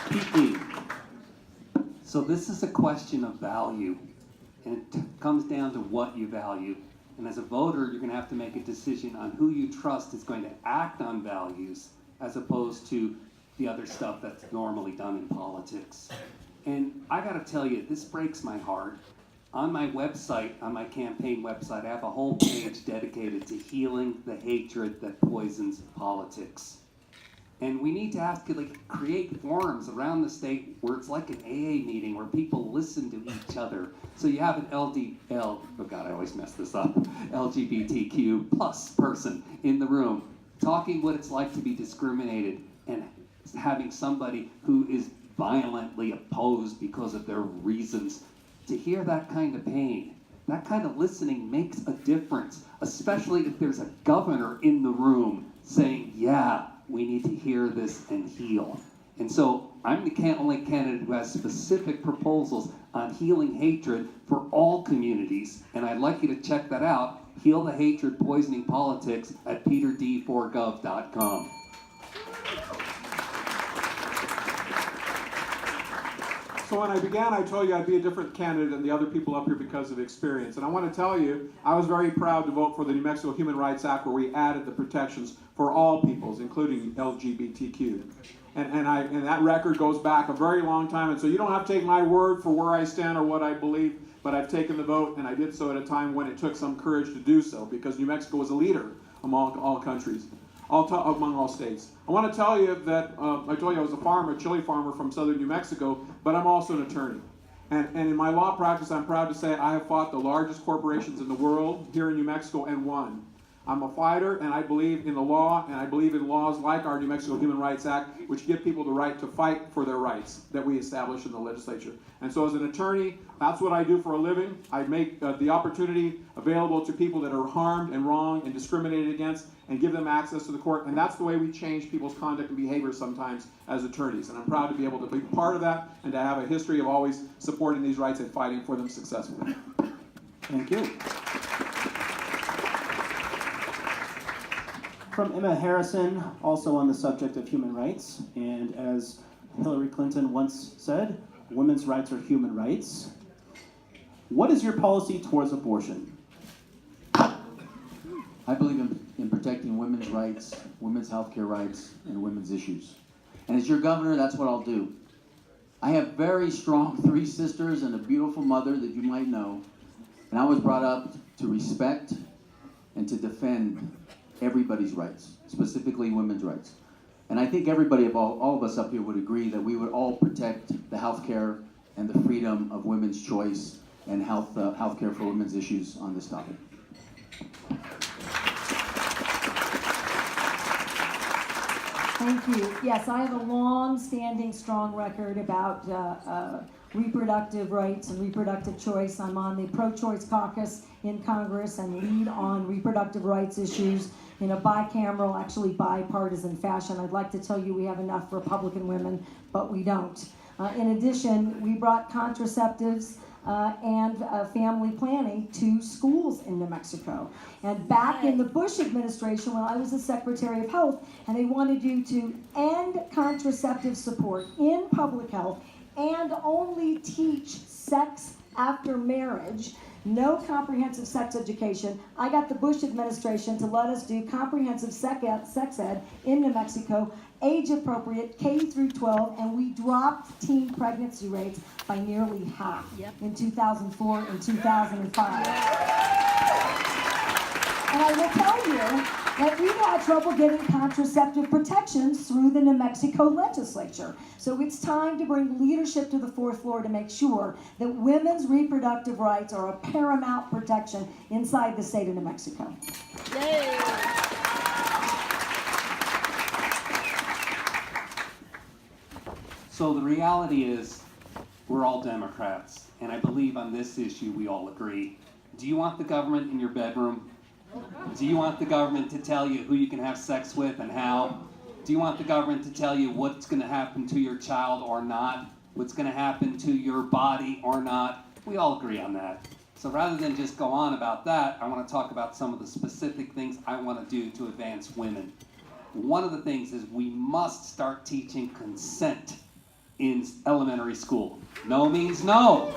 Pt. So this is a question of value, and it comes down to what you value. And as a voter, you're going to have to make a decision on who you trust is going to act on values as opposed to the other stuff that's normally done in politics. And I got to tell you, this breaks my heart. On my website, on my campaign website, I have a whole page dedicated to healing the hatred that poisons politics. And we need to have to create forums around the state where it's like an AA meeting where people listen to each other. So you have an oh God, I always mess this up, LGBTQ plus person in the room talking what it's like to be discriminated and having somebody who is violently opposed because of their reasons. To hear that kind of pain, that kind of listening makes a difference, especially if there's a governor in the room saying, yeah, we need to hear this and heal. And so I'm the only candidate who has specific proposals on healing hatred for all communities, and I'd like you to check that out, Heal the Hatred Poisoning Politics at Pt4gov.com. So when I began, I told you I'd be a different candidate than the other people up here because of experience. And I want to tell you, I was very proud to vote for the New Mexico Human Rights Act, where we added the protections for all peoples, including LGBTQ. And that record goes back a very long time. And so you don't have to take my word for where I stand or what I believe, but I've taken the vote, and I did so at a time when it took some courage to do so, because New Mexico was a leader among all countries. Among all states. I want to tell you that I told you I was a chili farmer from southern New Mexico, but I'm also an attorney. And in my law practice, I'm proud to say I have fought the largest corporations in the world here in New Mexico and won. I'm a fighter, and I believe in the law, and I believe in laws like our New Mexico Human Rights Act, which give people the right to fight for their rights that we establish in the legislature. And so as an attorney, that's what I do for a living. I make the opportunity available to people that are harmed and wronged and discriminated against, and give them access to the court. And that's the way we change people's conduct and behavior sometimes as attorneys. And I'm proud to be able to be part of that and to have a history of always supporting these rights and fighting for them successfully. Thank you. From Emma Harrison, also on the subject of human rights, and as Hillary Clinton once said, women's rights are human rights. What is your policy towards abortion? I believe in protecting women's rights, women's healthcare rights, and women's issues. And as your governor, that's what I'll do. I have very strong 3 sisters and a beautiful mother that you might know. And I was brought up to respect and to defend everybody's rights, specifically women's rights. And I think everybody, all of us up here would agree that we would all protect the healthcare and the freedom of women's choice and healthcare for women's issues on this topic. Thank you. Yes, I have a long-standing, strong record about reproductive rights and reproductive choice. I'm on the pro-choice caucus in Congress and lead on reproductive rights issues in a bicameral, actually bipartisan fashion. I'd like to tell you we have enough Republican women, but we don't. In addition, we brought contraceptives and family planning to schools in New Mexico. And back in the Bush administration, when I was the Secretary of Health, and they wanted you to end contraceptive support in public health and only teach sex after marriage, no comprehensive sex education. I got the Bush administration to let us do comprehensive sex ed in New Mexico, age appropriate, K through 12, and we dropped teen pregnancy rates by nearly half in 2004 and 2005. And I will tell you that we've had trouble getting contraceptive protections through the New Mexico legislature. So it's time to bring leadership to the 4th floor to make sure that women's reproductive rights are a paramount protection inside the state of New Mexico. Yay. So the reality is, we're all Democrats, and I believe on this issue we all agree. Do you want the government in your bedroom? Do you want the government to tell you who you can have sex with and how? Do you want the government to tell you what's going to happen to your child or not? What's going to happen to your body or not? We all agree on that. So rather than just go on about that, I want to talk about some of the specific things I want to do to advance women. One of the things is we must start teaching consent in elementary school. No means no.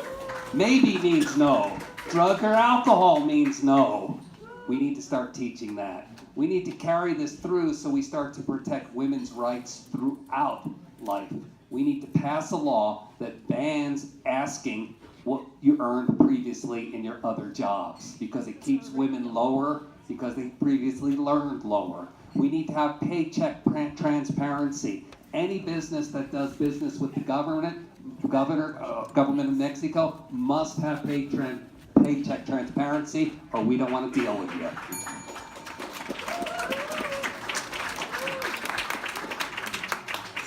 Maybe means no. Drug or alcohol means no. We need to start teaching that. We need to carry this through so we start to protect women's rights throughout life. We need to pass a law that bans asking what you earned previously in your other jobs, because it keeps women lower because they previously learned lower. We need to have paycheck transparency. Any business that does business with the government of Mexico must have paycheck transparency, or we don't want to deal with you.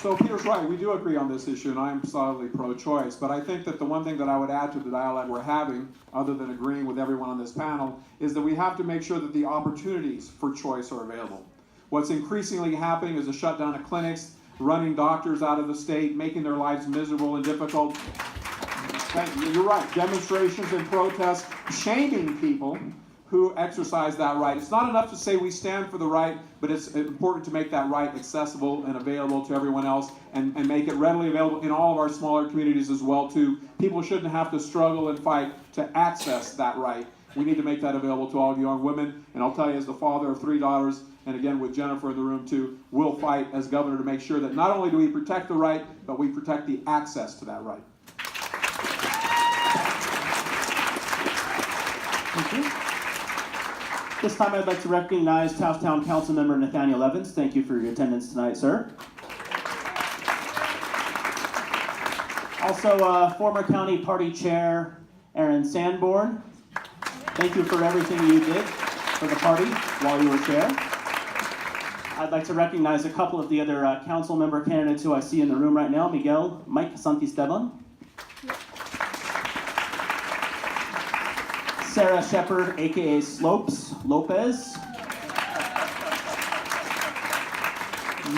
So Peter's right, we do agree on this issue, and I'm solidly pro-choice, but I think that the one thing that I would add to the dialogue we're having, other than agreeing with everyone on this panel, is that we have to make sure that the opportunities for choice are available. What's increasingly happening is a shutdown of clinics, running doctors out of the state, making their lives miserable and difficult. You're right, demonstrations and protests, shaming people who exercise that right. It's not enough to say we stand for the right, but it's important to make that right accessible and available to everyone else, and make it readily available in all of our smaller communities as well too. People shouldn't have to struggle and fight to access that right. We need to make that available to all young women, and I'll tell you, as the father of 3 daughters, and again with Jennifer in the room too, we'll fight as governor to make sure that not only do we protect the right, but we protect the access to that right. Thank you. This time I'd like to recognize Taos Town Councilmember Nathaniel Evans. Thank you for your attendance tonight, sir. Also, former County Party Chair Aaron Sanborn. Thank you for everything you did for the party while you were chair. I'd like to recognize a couple of the other council member candidates who I see in the room right now. Mike Santisteban. Sarah Shepard, aka Slopes Lopez.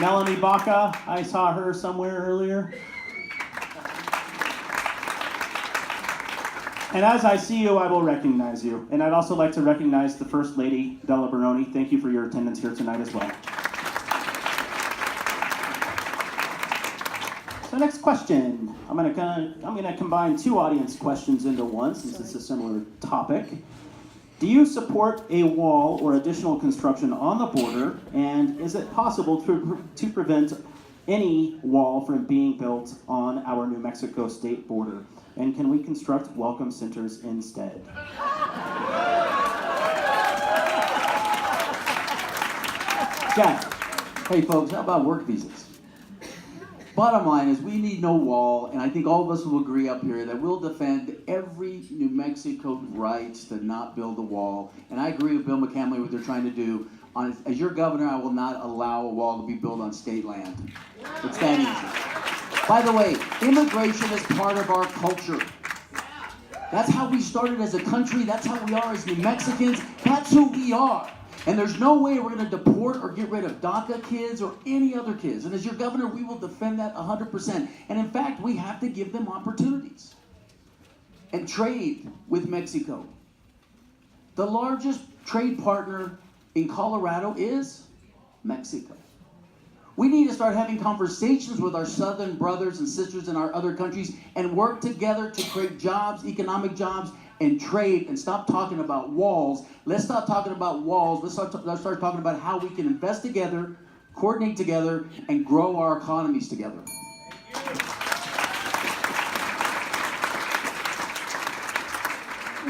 Melanie Baca, I saw her somewhere earlier. And as I see you, I will recognize you. And I'd also like to recognize the First Lady, Della Bernoni. Thank you for your attendance here tonight as well. So next question. I'm gonna combine 2 audience questions into one, since it's a similar topic. Do you support a wall or additional construction on the border? And is it possible to prevent any wall from being built on our New Mexico state border? And can we construct welcome centers instead? Jack, hey folks, how about work visas? Bottom line is we need no wall, and I think all of us will agree up here that we'll defend every New Mexico rights to not build a wall. And I agree with Bill McCamley what they're trying to do. As your governor, I will not allow a wall to be built on state land. It's that easy. By the way, immigration is part of our culture. That's how we started as a country. That's how we are as New Mexicans. That's who we are. And there's no way we're going to deport or get rid of DACA kids or any other kids. And as your governor, we will defend that 100%. And in fact, we have to give them opportunities and trade with Mexico. The largest trade partner in Colorado is Mexico. We need to start having conversations with our southern brothers and sisters in our other countries and work together to create jobs, economic jobs, and trade, and stop talking about walls. Let's stop talking about walls. Let's start talking about how we can invest together, coordinate together, and grow our economies together.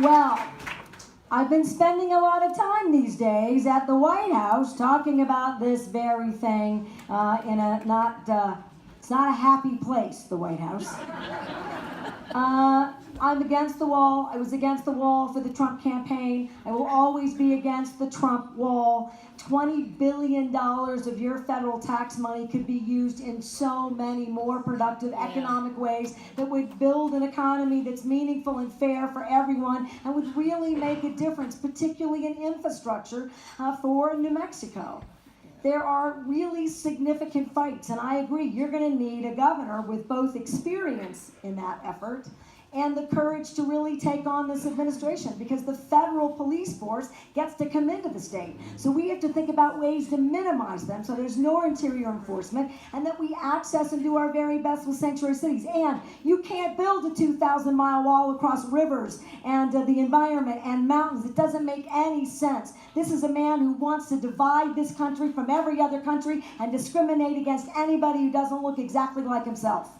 Well, I've been spending a lot of time these days at the White House talking about this very thing in a it's not a happy place, the White House. I'm against the wall. I was against the wall for the Trump campaign. I will always be against the Trump wall. $20 billion of your federal tax money could be used in so many more productive economic ways that would build an economy that's meaningful and fair for everyone and would really make a difference, particularly in infrastructure for New Mexico. There are really significant fights, and I agree, you're going to need a governor with both experience in that effort and the courage to really take on this administration, because the federal police force gets to come into the state. So we have to think about ways to minimize them so there's no interior enforcement, and that we access and do our very best with sanctuary cities. And you can't build a 2,000-mile wall across rivers and the environment and mountains. It doesn't make any sense. This is a man who wants to divide this country from every other country and discriminate against anybody who doesn't look exactly like himself.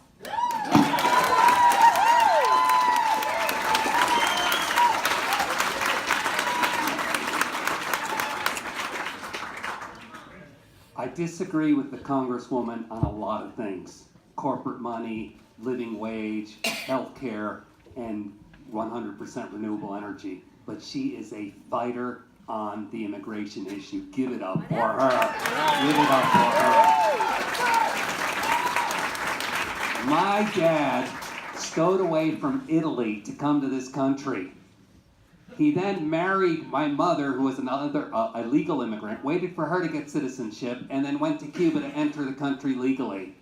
I disagree with the Congresswoman on a lot of things. Corporate money, living wage, healthcare, and 100% renewable energy. But she is a fighter on the immigration issue. Give it up for her. Give it up for her. My dad stowed away from Italy to come to this country. He then married my mother, who was another illegal immigrant, waited for her to get citizenship, and then went to Cuba to enter the country legally.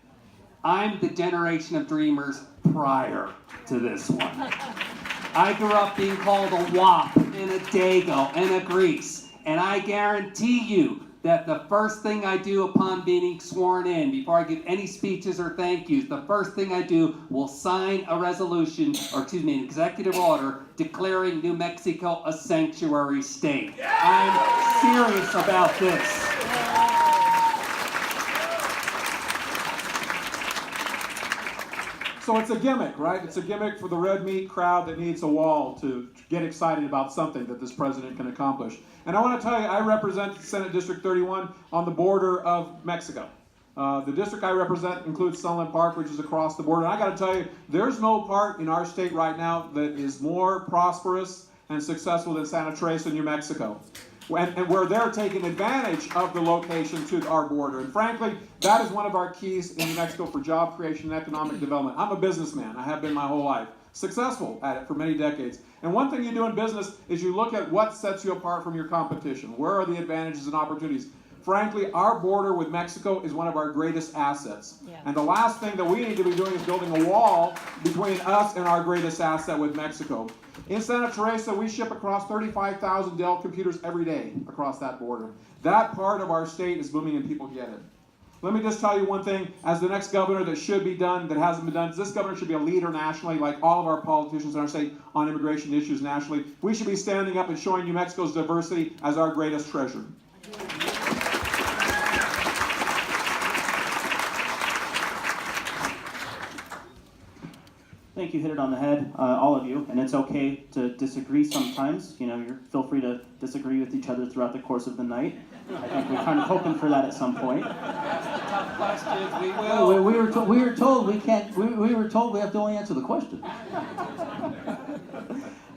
I'm the generation of dreamers prior to this one. I grew up being called a wop and a dago and a grease, and I guarantee you that the first thing I do upon being sworn in, before I give any speeches or thank yous, the first thing I do will sign a resolution, or excuse me, an executive order declaring New Mexico a sanctuary state. I'm serious about this. So it's a gimmick, right? It's a gimmick for the red meat crowd that needs a wall to get excited about something that this president can accomplish. And I want to tell you, I represent Senate District 31 on the border of Mexico. The district I represent includes Sunland Park, which is across the border. And I got to tell you, there's no part in our state right now that is more prosperous and successful than Santa Teresa, New Mexico. And where they're taking advantage of the location to our border. And frankly, that is one of our keys in New Mexico for job creation and economic development. I'm a businessman. I have been my whole life. Successful at it for many decades. And one thing you do in business is you look at what sets you apart from your competition. Where are the advantages and opportunities? Frankly, our border with Mexico is one of our greatest assets. Yeah. And the last thing that we need to be doing is building a wall between us and our greatest asset with Mexico. In Santa Teresa, we ship across 35,000 Dell computers every day across that border. That part of our state is booming and people get it. Let me just tell you one thing, as the next governor that should be done, that hasn't been done, this governor should be a leader nationally, like all of our politicians in our state on immigration issues nationally. We should be standing up and showing New Mexico's diversity as our greatest treasure. Thank you, hit it on the head, all of you, and it's okay to disagree sometimes. You know, feel free to disagree with each other throughout the course of the night. I think we're kind of hoping for that at some point. Tough questions, we will. No, we were told we can't. We were told we have to only answer the question.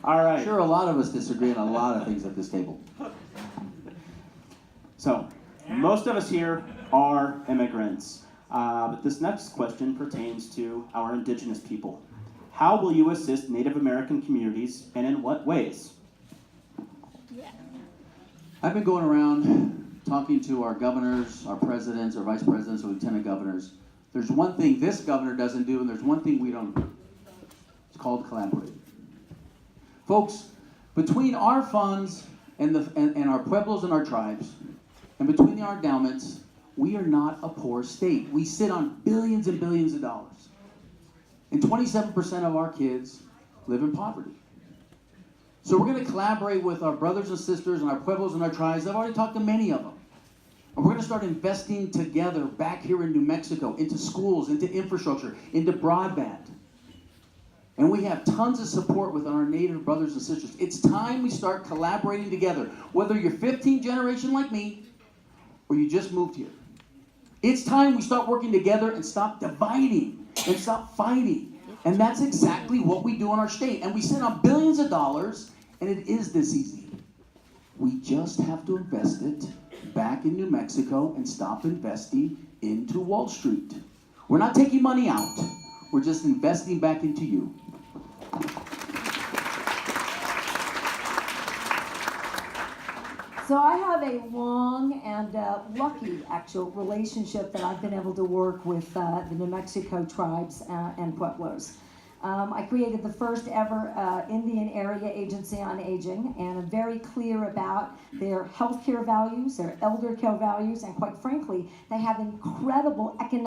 All right. Sure, a lot of us disagree on a lot of things at this table. So, most of us here are immigrants, but this next question pertains to our indigenous people. How will you assist Native American communities, and in what ways? I've been going around talking to our governors, our presidents, our vice presidents, our lieutenant governors. There's one thing this governor doesn't do, and there's one thing we don't do. It's called collaborate. Folks, between our funds and our pueblos and our tribes, and between our endowments, we are not a poor state. We sit on billions and billions of dollars. And 27% of our kids live in poverty. So we're going to collaborate with our brothers and sisters and our pueblos and our tribes. I've already talked to many of them. And we're going to start investing together back here in New Mexico into schools, into infrastructure, into broadband. And we have tons of support with our Native brothers and sisters. It's time we start collaborating together. Whether you're 15th generation like me, or you just moved here. It's time we start working together and stop dividing and stop fighting. And that's exactly what we do in our state. And we sit on billions of dollars, and it is this easy. We just have to invest it back in New Mexico and stop investing into Wall Street. We're not taking money out. We're just investing back into you. So I have a long and lucky actual relationship that I've been able to work with the New Mexico tribes and pueblos. I created the first ever Indian Area Agency on Aging, and I'm very clear about their healthcare values, their elder care values, and quite frankly, they have incredible economic